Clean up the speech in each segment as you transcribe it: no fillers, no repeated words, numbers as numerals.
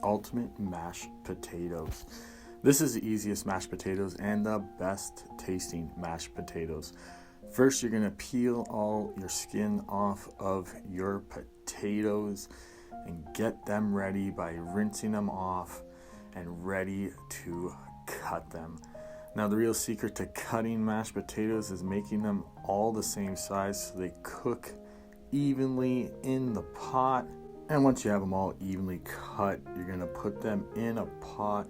ultimate mashed potatoes. This is the easiest mashed potatoes and the best tasting mashed potatoes. First, you're going to peel all your skin off of your potatoes and get them ready by rinsing them off and ready to cut them. Now, the real secret to cutting mashed potatoes is making them all the same size so they cook evenly in the pot. And once you have them all evenly cut, you're going to put them in a pot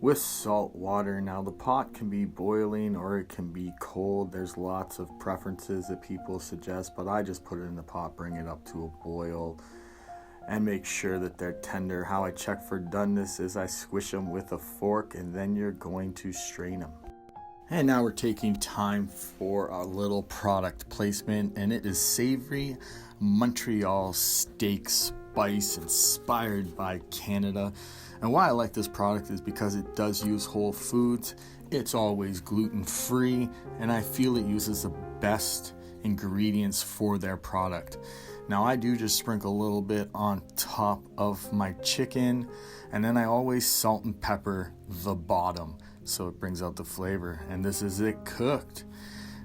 with salt water. Now, the pot can be boiling or it can be cold. There's lots of preferences that people suggest, but I just put it in the pot, bring it up to a boil, and make sure that they're tender. How I check for doneness is I squish them with a fork, and then you're going to strain them. And now we're taking time for a little product placement, and it is savory Montreal steak spice inspired by Canada. And why I like this product is because it does use whole foods. It's always gluten-free, and I feel it uses the best ingredients for their product. Now, I do just sprinkle a little bit on top of my chicken, and then I always salt and pepper the bottom so it brings out the flavor. And this is it cooked.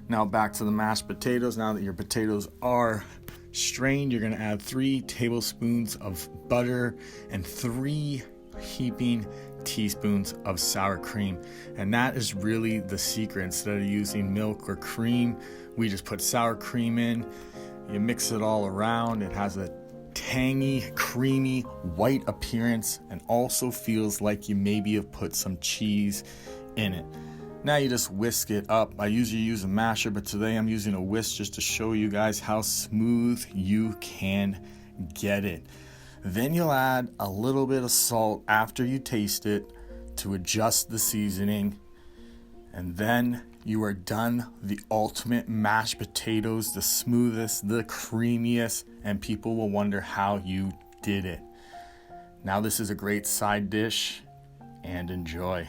Now back to the mashed potatoes. Now that your potatoes are strained, you're going to add 3 tablespoons of butter and 3 heaping teaspoons of sour cream. And that is really the secret. Instead of using milk or cream, we just put sour cream in. You mix it all around. It has a tangy, creamy, white appearance and also feels like you maybe have put some cheese in it. Now you just whisk it up. I usually use a masher, but today I'm using a whisk just to show you guys how smooth you can get it. Then you'll add a little bit of salt after you taste it to adjust the seasoning. And then you are done. The ultimate mashed potatoes, the smoothest, the creamiest, and people will wonder how you did it. Now this is a great side dish, and enjoy.